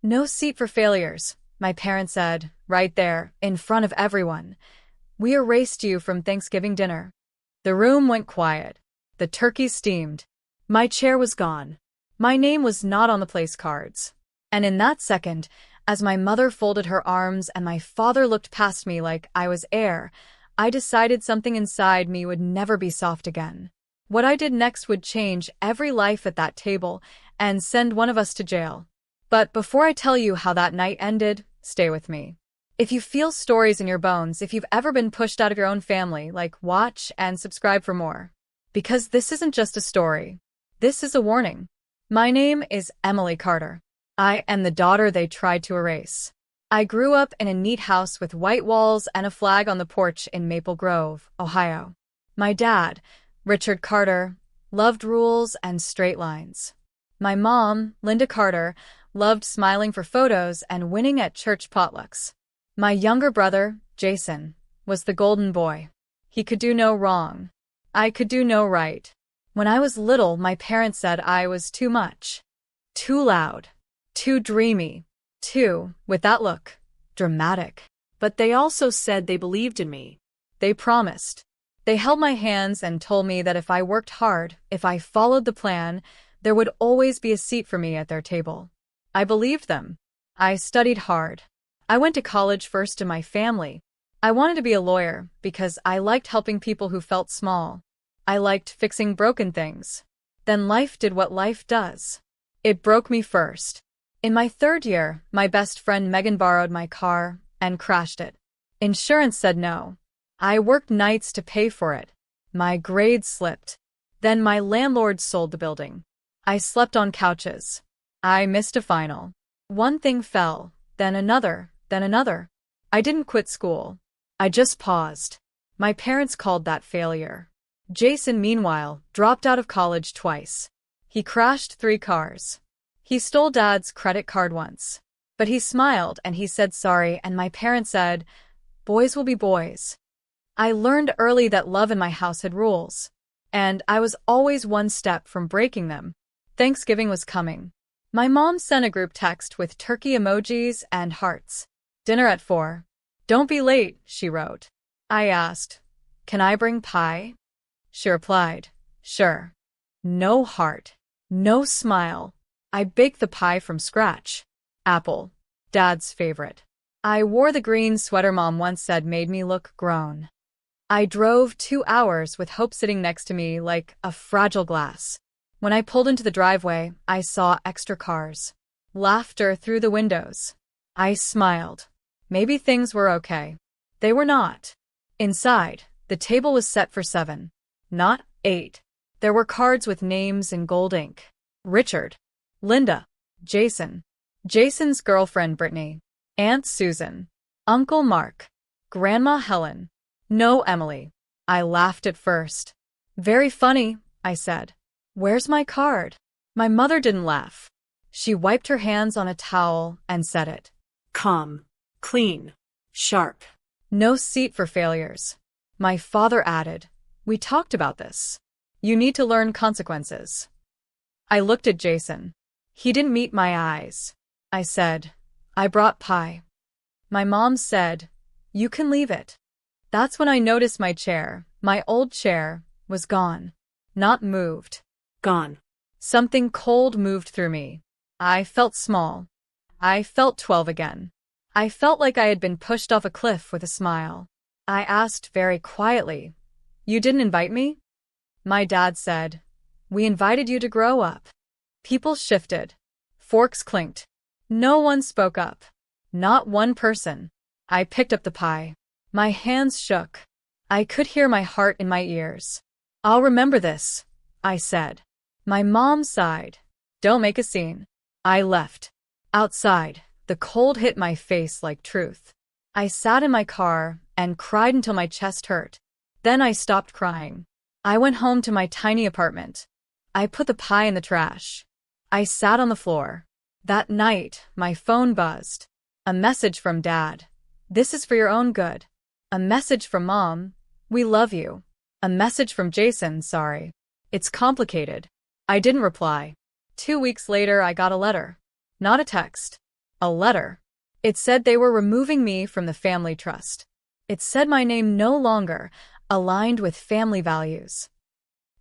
No seat for failures, my parents said, right there, in front of everyone. We erased you from Thanksgiving dinner. The room went quiet. The turkey steamed. My chair was gone. My name was not on the place cards. And in that second, as my mother folded her arms and my father looked past me like I was air, I decided something inside me would never be soft again. What I did next would change every life at that table and send one of us to jail. But before I tell you how that night ended, stay with me. If you feel stories in your bones, if you've ever been pushed out of your own family, watch and subscribe for more. Because this isn't just a story. This is a warning. My name is Emily Carter. I am the daughter they tried to erase. I grew up in a neat house with white walls and a flag on the porch in Maple Grove, Ohio. My dad, Richard Carter, loved rules and straight lines. My mom, Linda Carter, loved smiling for photos and winning at church potlucks. My younger brother, Jason, was the golden boy. He could do no wrong. I could do no right. When I was little, my parents said I was too much. Too loud. Too dreamy. Too, with that look, dramatic. But they also said they believed in me. They promised. They held my hands and told me that if I worked hard, if I followed the plan, there would always be a seat for me at their table. I believed them. I studied hard. I went to college first in my family. I wanted to be a lawyer because I liked helping people who felt small. I liked fixing broken things. Then life did what life does. It broke me first. In my third year, my best friend Megan borrowed my car and crashed it. Insurance said no. I worked nights to pay for it. My grades slipped. Then my landlord sold the building. I slept on couches. I missed a final. One thing fell, then another, then another. I didn't quit school. I just paused. My parents called that failure. Jason, meanwhile, dropped out of college twice. He crashed 3 cars. He stole Dad's credit card once. But he smiled and he said sorry, and my parents said, "Boys will be boys." I learned early that love in my house had rules. And I was always one step from breaking them. Thanksgiving was coming. My mom sent a group text with turkey emojis and hearts. "Dinner at 4. Don't be late," she wrote. I asked, "Can I bring pie?" She replied, "Sure." No heart. No smile. I baked the pie from scratch. Apple. Dad's favorite. I wore the green sweater Mom once said made me look grown. I drove 2 hours with Hope sitting next to me like a fragile glass. When I pulled into the driveway, I saw extra cars. Laughter through the windows. I smiled. Maybe things were okay. They were not. Inside, the table was set for 7. Not 8. There were cards with names in gold ink. Richard. Linda. Jason. Jason's girlfriend Brittany. Aunt Susan. Uncle Mark. Grandma Helen. No Emily. I laughed at first. "Very funny," I said. "Where's my card?" My mother didn't laugh. She wiped her hands on a towel and said it. Calm. Clean. Sharp. No seat for failures. My father added, "We talked about this. You need to learn consequences." I looked at Jason. He didn't meet my eyes. I said, "I brought pie." My mom said, "You can leave it." That's when I noticed my chair, my old chair, was gone. Not moved. Gone. Something cold moved through me. I felt small. I felt 12 again. I felt like I had been pushed off a cliff with a smile. I asked very quietly, "You didn't invite me?" My dad said, "We invited you to grow up." People shifted. Forks clinked. No one spoke up. Not one person. I picked up the pie. My hands shook. I could hear my heart in my ears. "I'll remember this," I said. My mom sighed. "Don't make a scene." I left. Outside, the cold hit my face like truth. I sat in my car and cried until my chest hurt. Then I stopped crying. I went home to my tiny apartment. I put the pie in the trash. I sat on the floor. That night, my phone buzzed. A message from Dad. "This is for your own good." A message from Mom. "We love you." A message from Jason. "Sorry. It's complicated." I didn't reply. 2 weeks later, I got a letter. Not a text. A letter. It said they were removing me from the family trust. It said my name no longer aligned with family values.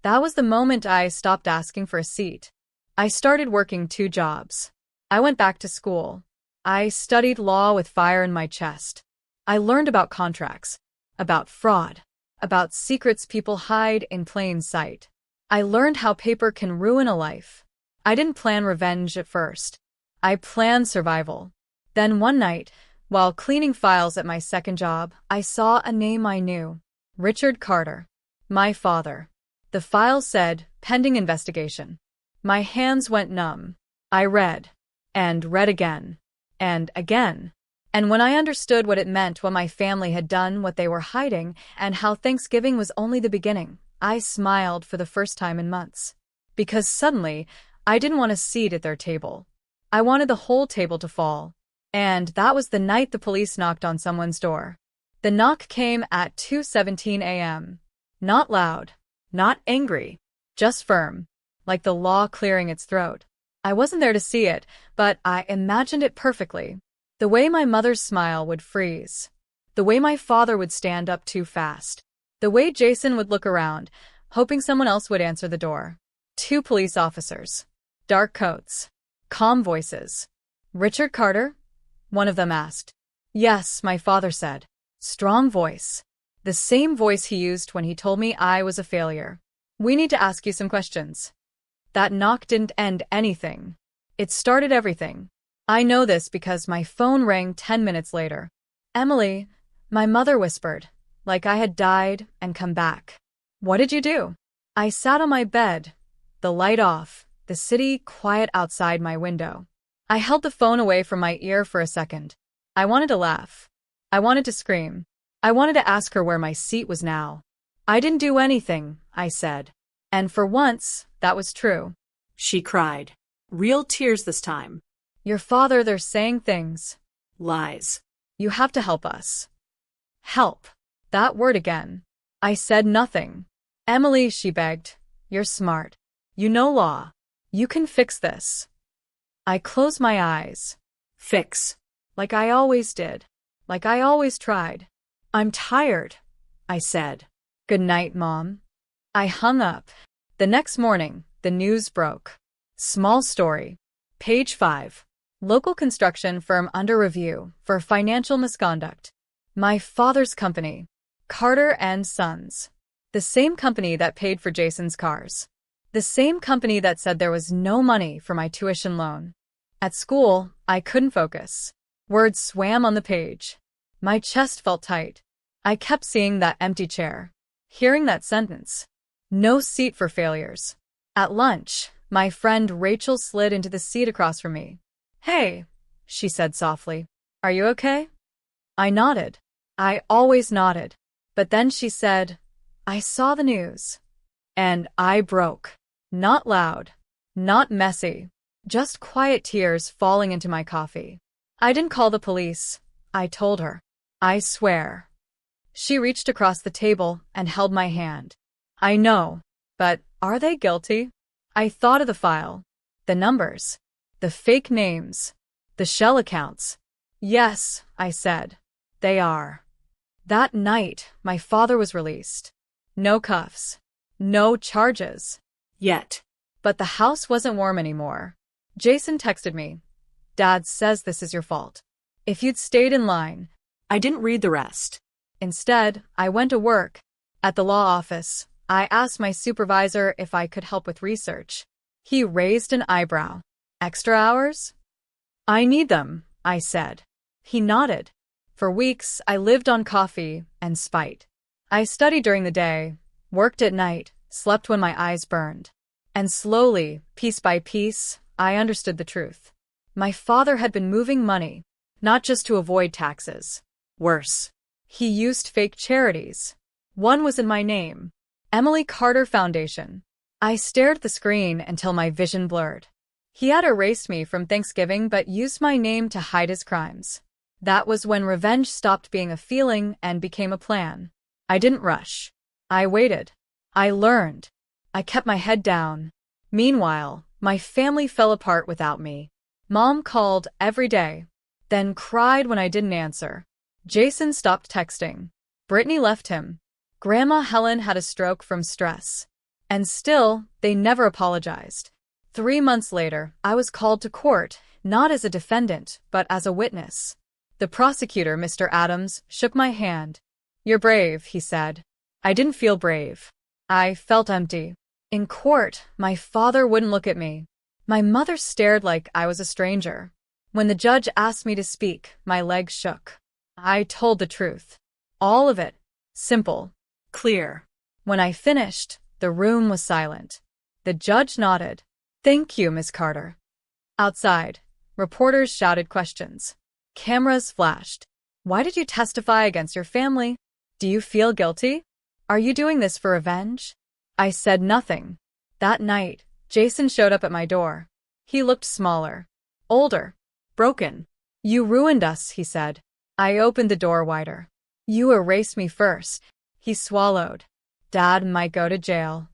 That was the moment I stopped asking for a seat. I started working 2 jobs. I went back to school. I studied law with fire in my chest. I learned about contracts, about fraud, about secrets people hide in plain sight. I learned how paper can ruin a life. I didn't plan revenge at first. I planned survival. Then one night, while cleaning files at my second job, I saw a name I knew. Richard Carter. My father. The file said, pending investigation. My hands went numb. I read. And read again. And again. And when I understood what it meant when my family had done what they were hiding and how Thanksgiving was only the beginning, I smiled for the first time in months. Because suddenly, I didn't want a seat at their table. I wanted the whole table to fall. And that was the night the police knocked on someone's door. The knock came at 2:17 a.m. Not loud, not angry, just firm, like the law clearing its throat. I wasn't there to see it, but I imagined it perfectly. The way my mother's smile would freeze. The way my father would stand up too fast. The way Jason would look around, hoping someone else would answer the door. 2 police officers. Dark coats. Calm voices. Richard Carter? One of them asked. Yes, my father said. Strong voice. The same voice he used when he told me I was a failure. We need to ask you some questions. That knock didn't end anything. It started everything. I know this because my phone rang 10 minutes later. Emily, my mother whispered, like I had died and come back. What did you do? I sat on my bed, the light off, the city quiet outside my window. I held the phone away from my ear for a second. I wanted to laugh. I wanted to scream. I wanted to ask her where my seat was now. I didn't do anything, I said. And for once, that was true. She cried. Real tears this time. Your father, they're saying things. Lies. You have to help us. Help. That word again. I said nothing. Emily, she begged. You're smart. You know law. You can fix this. I closed my eyes. Fix. Like I always did. Like I always tried. I'm tired, I said. Good night, Mom. I hung up. The next morning, the news broke. Small story. Page 5. Local construction firm under review for financial misconduct. My father's company. Carter and Sons. The same company that paid for Jason's cars. The same company that said there was no money for my tuition loan. At school, I couldn't focus. Words swam on the page. My chest felt tight. I kept seeing that empty chair. Hearing that sentence. No seat for failures. At lunch, my friend Rachel slid into the seat across from me. Hey, she said softly. Are you okay? I nodded. I always nodded. But then she said, I saw the news. And I broke. Not loud. Not messy. Just quiet tears falling into my coffee. I didn't call the police. I told her. I swear. She reached across the table and held my hand. I know, but are they guilty? I thought of the file. The numbers. The fake names. The shell accounts. Yes, I said. They are. That night, my father was released. No cuffs. No charges. Yet. But the house wasn't warm anymore. Jason texted me. Dad says this is your fault. If you'd stayed in line. I didn't read the rest. Instead, I went to work. At the law office, I asked my supervisor if I could help with research. He raised an eyebrow. Extra hours? I need them, I said. He nodded. For weeks, I lived on coffee and spite. I studied during the day, worked at night, slept when my eyes burned. And slowly, piece by piece, I understood the truth. My father had been moving money, not just to avoid taxes. Worse. He used fake charities. One was in my name. Emily Carter Foundation. I stared at the screen until my vision blurred. He had erased me from Thanksgiving but used my name to hide his crimes. That was when revenge stopped being a feeling and became a plan. I didn't rush. I waited. I learned. I kept my head down. Meanwhile, my family fell apart without me. Mom called every day, then cried when I didn't answer. Jason stopped texting. Brittany left him. Grandma Helen had a stroke from stress. And still, they never apologized. 3 months later, I was called to court, not as a defendant, but as a witness. The prosecutor, Mr. Adams, shook my hand. "You're brave," he said. I didn't feel brave. I felt empty. In court, my father wouldn't look at me. My mother stared like I was a stranger. When the judge asked me to speak, my legs shook. I told the truth. All of it. Simple. Clear. When I finished, the room was silent. The judge nodded. "Thank you, Miss Carter." Outside, reporters shouted questions. Cameras flashed. "Why did you testify against your family? Do you feel guilty? Are you doing this for revenge?" I said nothing. That night, Jason showed up at my door. He looked smaller, older, Broken. "You ruined us," he said. I opened the door wider. "You erased me first." He swallowed. "Dad might go to jail."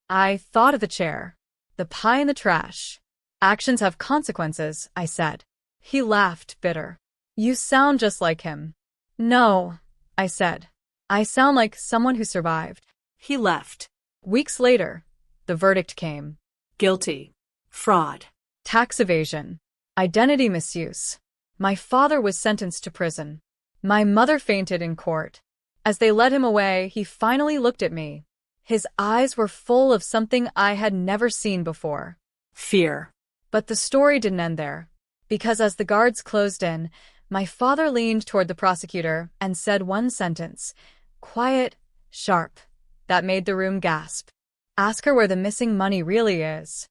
I thought of the chair, the pie in the trash. "Actions have consequences," I said. He laughed, bitter. "You sound just like him." "No," I said. "I sound like someone who survived." He left. Weeks later, the verdict came. Guilty. Fraud. Tax evasion. Identity misuse. My father was sentenced to prison. My mother fainted in court. As they led him away, he finally looked at me. His eyes were full of something I had never seen before. Fear. But the story didn't end there. Because as the guards closed in, my father leaned toward the prosecutor and said one sentence. Quiet, sharp. That made the room gasp. "Ask her where the missing money really is."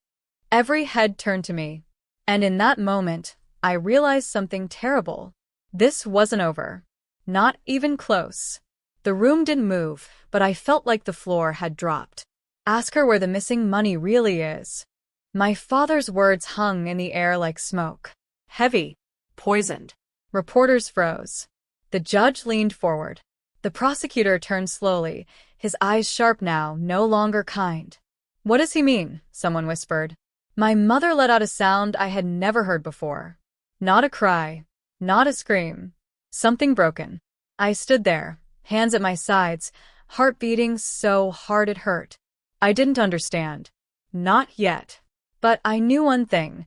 Every head turned to me. And in that moment, I realized something terrible. This wasn't over. Not even close. The room didn't move, but I felt like the floor had dropped. "Ask her where the missing money really is." My father's words hung in the air like smoke. Heavy. Poisoned. Reporters froze. The judge leaned forward. The prosecutor turned slowly, his eyes sharp now, no longer kind. "What does he mean?" someone whispered. My mother let out a sound I had never heard before. Not a cry. Not a scream. Something broken. I stood there, hands at my sides, heart beating so hard it hurt. I didn't understand. Not yet. But I knew one thing.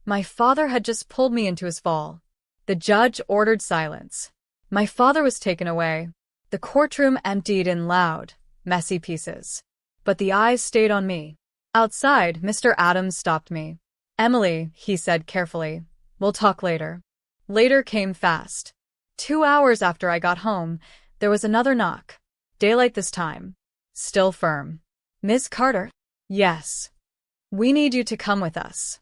My father had just pulled me into his fall. The judge ordered silence. My father was taken away. The courtroom emptied in loud, messy pieces. But the eyes stayed on me. Outside, Mr. Adams stopped me. "Emily," he said carefully, "we'll talk later." Later came fast. 2 hours after I got home, there was another knock. Daylight this time. Still firm. "Miss Carter?" "Yes." "We need you to come with us."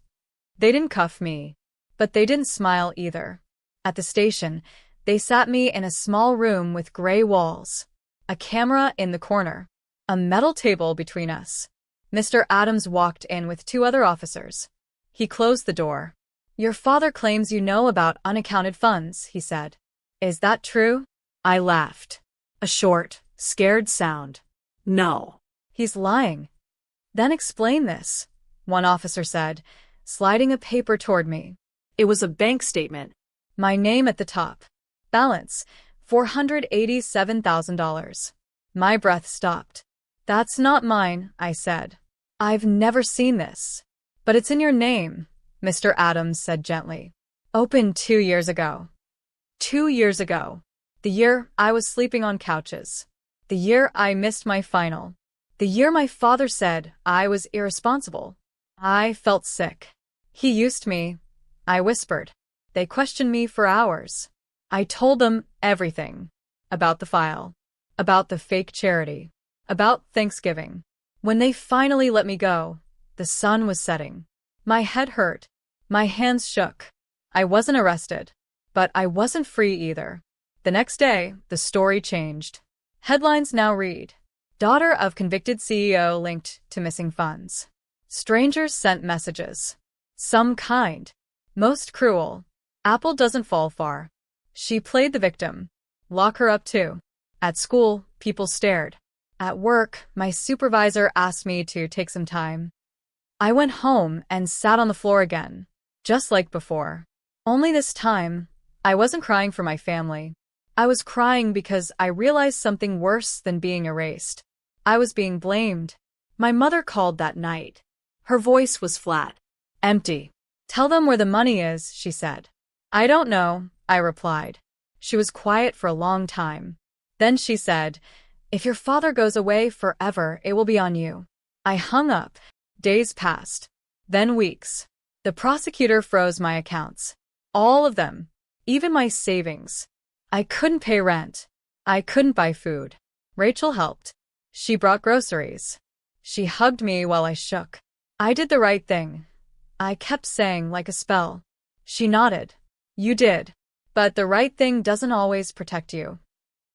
They didn't cuff me, but they didn't smile either. At the station, they sat me in a small room with gray walls, a camera in the corner, a metal table between us. Mr. Adams walked in with 2 other officers. He closed the door. "Your father claims you know about unaccounted funds," he said. "Is that true?" I laughed. A short, scared sound. No. "He's lying." "Then explain this," one officer said, sliding a paper toward me. It was a bank statement. My name at the top. Balance, $487,000. My breath stopped. "That's not mine," I said. "I've never seen this." "But it's in your name," Mr. Adams said gently. "Opened 2 years ago." 2 years ago. The year I was sleeping on couches. The year I missed my final. The year my father said I was irresponsible. I felt sick. "He used me," I whispered. They questioned me for hours. I told them everything. About the file. About the fake charity. About Thanksgiving. When they finally let me go, the sun was setting. My head hurt. My hands shook. I wasn't arrested. But I wasn't free either. The next day, the story changed. Headlines now read, "Daughter of convicted CEO linked to missing funds." Strangers sent messages. Some kind. Most cruel. "Apple doesn't fall far." She played the victim. Lock her up too. At school, people stared. At work, my supervisor asked me to take some time. I went home and sat on the floor again. just like before. Only this time, I wasn't crying for my family. I was crying because I realized something worse than being erased. I was being blamed. My mother called that night. Her voice was flat. Empty. "Tell them where the money is," she said. "I don't know," I replied. She was quiet for a long time. Then she said, "If your father goes away forever, it will be on you." I hung up. Days passed. Then weeks. The prosecutor froze my accounts. All of them. Even my savings. I couldn't pay rent. I couldn't buy food. Rachel helped. She brought groceries. She hugged me while I shook. "I did the right thing," I kept saying like a spell. She nodded. "You did. But the right thing doesn't always protect you."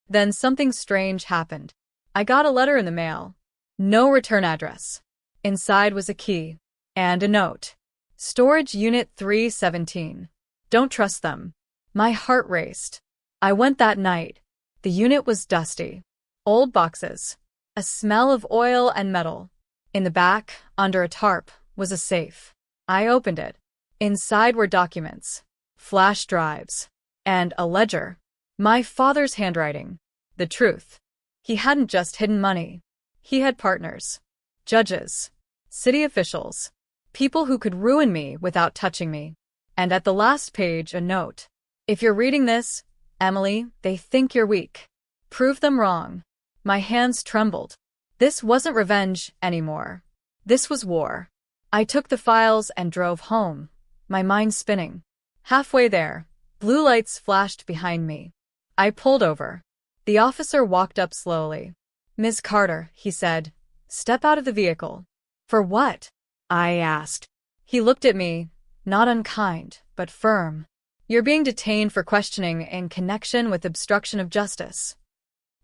Then something strange happened. I got a letter in the mail. No return address. Inside was a key. And a note. "Storage Unit 317. Don't trust them." My heart raced. I went that night. The unit was dusty. Old boxes. A smell of oil and metal. In the back, under a tarp, was a safe. I opened it. Inside were documents, flash drives, and a ledger. My father's handwriting. The truth. He hadn't just hidden money. He had partners. Judges. City officials. People who could ruin me without touching me. And at the last page, a note. "If you're reading this, Emily, they think you're weak. Prove them wrong." My hands trembled. This wasn't revenge anymore. This was war. I took the files and drove home, my mind spinning. Halfway there, blue lights flashed behind me. I pulled over. The officer walked up slowly. "Ms. Carter," he said, "step out of the vehicle." "For what?" I asked. He looked at me, not unkind, but firm. "You're being detained for questioning in connection with obstruction of justice."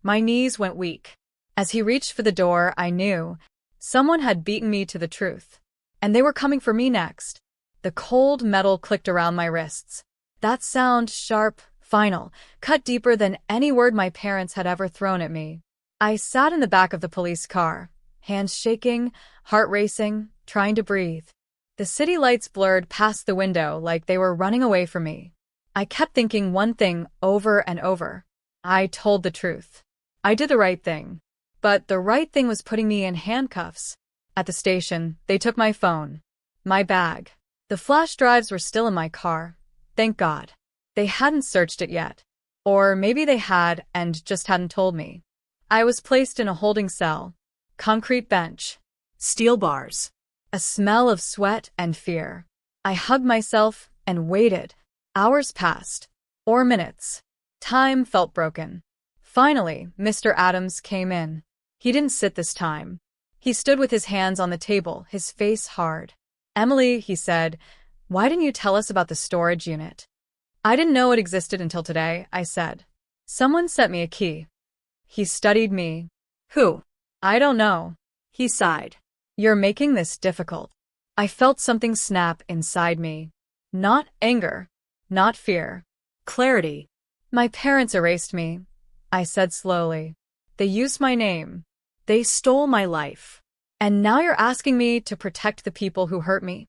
My knees went weak. As he reached for the door, I knew someone had beaten me to the truth. And they were coming for me next. The cold metal clicked around my wrists. That sound, sharp, final, cut deeper than any word my parents had ever thrown at me. I sat in the back of the police car, hands shaking, heart racing, trying to breathe. The city lights blurred past the window like they were running away from me. I kept thinking one thing over and over. I told the truth. I did the right thing. But the right thing was putting me in handcuffs. At the station, they took my phone. My bag. The flash drives were still in my car. Thank God. They hadn't searched it yet. Or maybe they had and just hadn't told me. I was placed in a holding cell. Concrete bench. Steel bars. A smell of sweat and fear. I hugged myself and waited. Hours passed. Or minutes. Time felt broken. Finally, Mr. Adams came in. He didn't sit this time. He stood with his hands on the table, his face hard. "Emily," he said, "why didn't you tell us about the storage unit?" "I didn't know it existed until today," I said. "Someone sent me a key." He studied me. "Who?" "I don't know." He sighed. "You're making this difficult." I felt something snap inside me. Not anger. Not fear. Clarity. "My parents erased me," I said slowly. "They used my name. They stole my life. And now you're asking me to protect the people who hurt me?"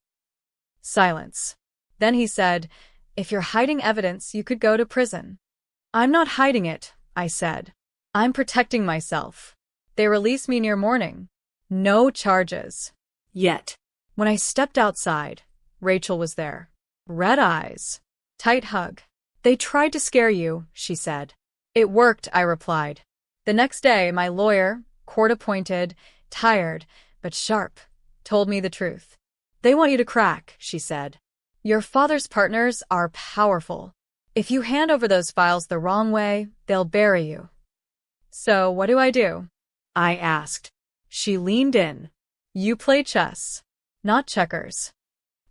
Silence. Then he said, "If you're hiding evidence, you could go to prison." "I'm not hiding it," I said. "I'm protecting myself." They released me near morning. No charges. Yet. When I stepped outside, Rachel was there. Red eyes. Tight hug. "They tried to scare you," she said. "It worked," I replied. The next day, my lawyer, court-appointed, tired, but sharp, told me the truth. "They want you to crack," she said. "Your father's partners are powerful. If you hand over those files the wrong way, they'll bury you." "So what do I do?" I asked. She leaned in. "You play chess, not checkers."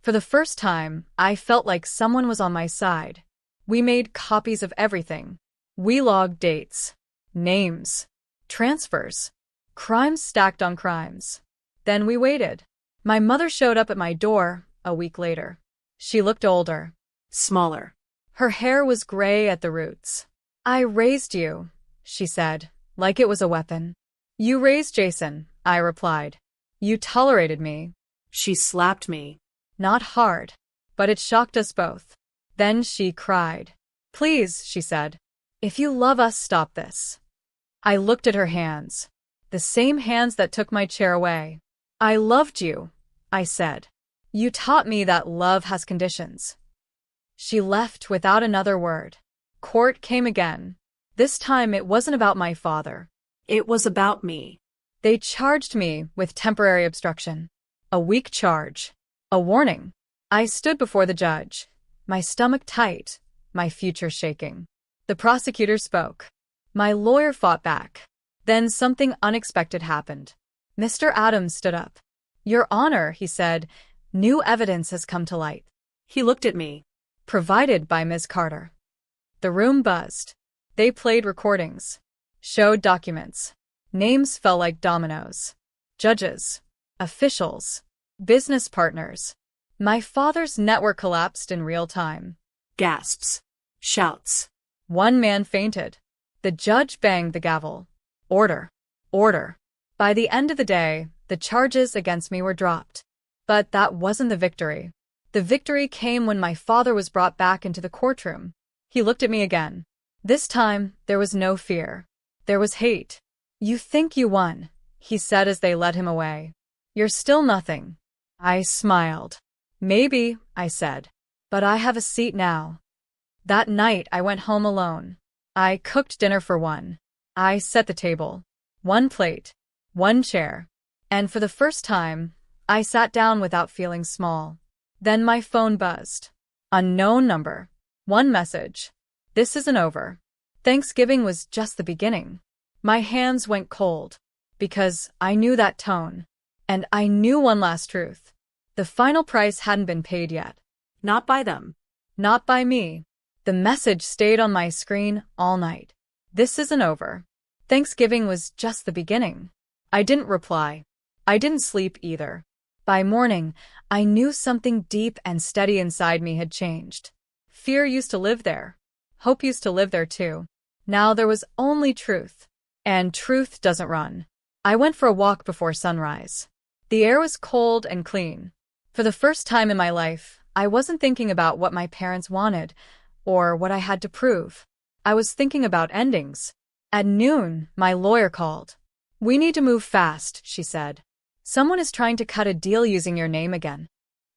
For the first time, I felt like someone was on my side. We made copies of everything. We logged dates, names, transfers, crimes stacked on crimes. Then we waited. My mother showed up at my door a week later. She looked older. Smaller. Her hair was gray at the roots. "I raised you," she said, like it was a weapon. "You raised Jason," I replied. "You tolerated me." She slapped me. Not hard. but it shocked us both. Then she cried. "Please," she said. "If you love us, stop this." I looked at her hands. The same hands that took my chair away. "I loved you," I said. "You taught me that love has conditions." She left without another word. Court came again. This time it wasn't about my father. It was about me. They charged me with temporary obstruction. A weak charge. A warning. I stood before the judge, my stomach tight, my future shaking. The prosecutor spoke. My lawyer fought back. Then something unexpected happened. Mr. Adams stood up. "Your Honor," he said, "new evidence has come to light." He looked at me. Provided by Ms. Carter. The room buzzed. They played recordings, showed documents. Names fell like dominoes. Judges, officials, business partners. My father's network collapsed in real time. Gasps. Shouts. One man fainted. The judge banged the gavel. Order. Order. By the end of the day, the charges against me were dropped. But that wasn't the victory. The victory came when my father was brought back into the courtroom. He looked at me again. This time, there was no fear. There was hate. "You think you won," he said as they led him away. "You're still nothing." I smiled. "Maybe," I said. "But I have a seat now." That night, I went home alone. I cooked dinner for one. I set the table. One plate. One chair. And for the first time, I sat down without feeling small. Then my phone buzzed. Unknown number. One message. "This isn't over." Thanksgiving was just the beginning. My hands went cold. Because I knew that tone. And I knew one last truth. The final price hadn't been paid yet. Not by them. Not by me. The message stayed on my screen all night. This isn't over. Thanksgiving was just the beginning. I didn't reply. I didn't sleep either. By morning, I knew something deep and steady inside me had changed. Fear used to live there. Hope used to live there too. Now there was only truth. And truth doesn't run. I went for a walk before sunrise. The air was cold and clean. For the first time in my life, I wasn't thinking about what my parents wanted or what I had to prove. I was thinking about endings. At noon, my lawyer called. "We need to move fast," she said. "Someone is trying to cut a deal using your name again."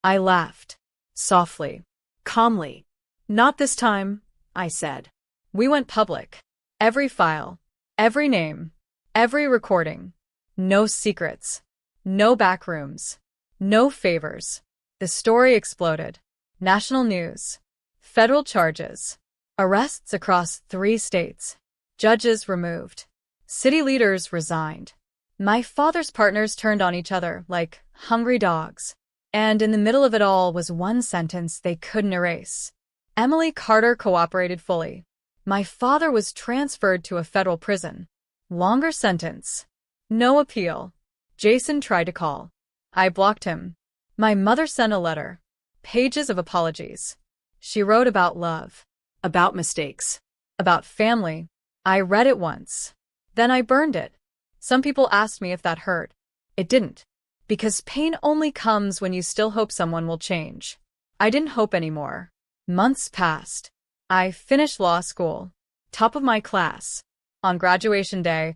I laughed. Softly. Calmly. "Not this time," I said. We went public. Every file. Every name. Every recording. No secrets. No backrooms. No favors. The story exploded. National news. Federal charges. Arrests across 3 states. Judges removed. City leaders resigned. My father's partners turned on each other like hungry dogs. And in the middle of it all was one sentence they couldn't erase. Emily Carter cooperated fully. My father was transferred to a federal prison. Longer sentence. No appeal. Jason tried to call. I blocked him. My mother sent a letter. Pages of apologies. She wrote about love. About mistakes. About family. I read it once. Then I burned it. Some people asked me if that hurt. It didn't. Because pain only comes when you still hope someone will change. I didn't hope anymore. Months passed. I finished law school. Top of my class. On graduation day,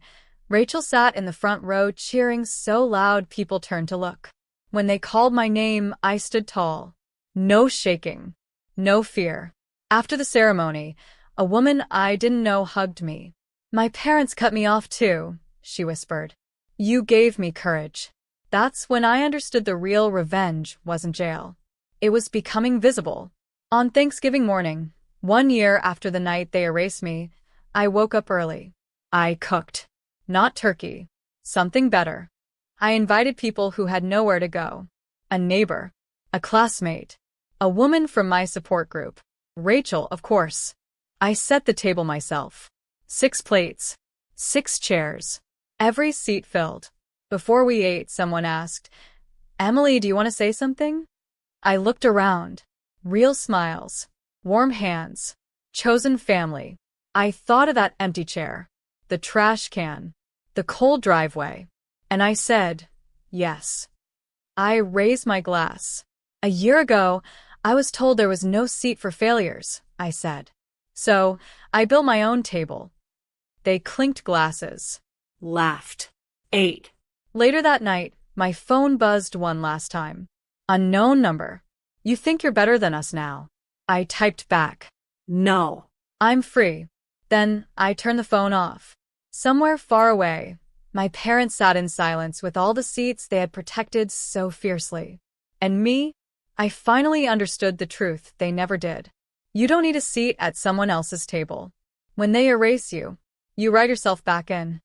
Rachel sat in the front row cheering so loud people turned to look. When they called my name, I stood tall. No shaking. No fear. After the ceremony, a woman I didn't know hugged me. "My parents cut me off too," she whispered. "You gave me courage." That's when I understood the real revenge wasn't jail. It was becoming visible. On Thanksgiving morning, 1 year after the night they erased me, I woke up early. I cooked. Not turkey. Something better. I invited people who had nowhere to go. A neighbor. A classmate. A woman from my support group. Rachel, of course. I set the table myself. 6 plates. 6 chairs. Every seat filled. Before we ate, someone asked, "Emily, do you want to say something?" I looked around. Real smiles. Warm hands. Chosen family. I thought of that empty chair. The trash can. The cold driveway. And I said, yes. I raised my glass. A year ago, I was told there was no seat for failures, I said. So, I built my own table. They clinked glasses. Laughed. Ate. Later that night, my phone buzzed one last time. Unknown number. You think you're better than us now. I typed back. No. I'm free. Then, I turned the phone off. Somewhere far away, my parents sat in silence with all the seats they had protected so fiercely. And me? I finally understood the truth they never did. You don't need a seat at someone else's table. When they erase you, you write yourself back in.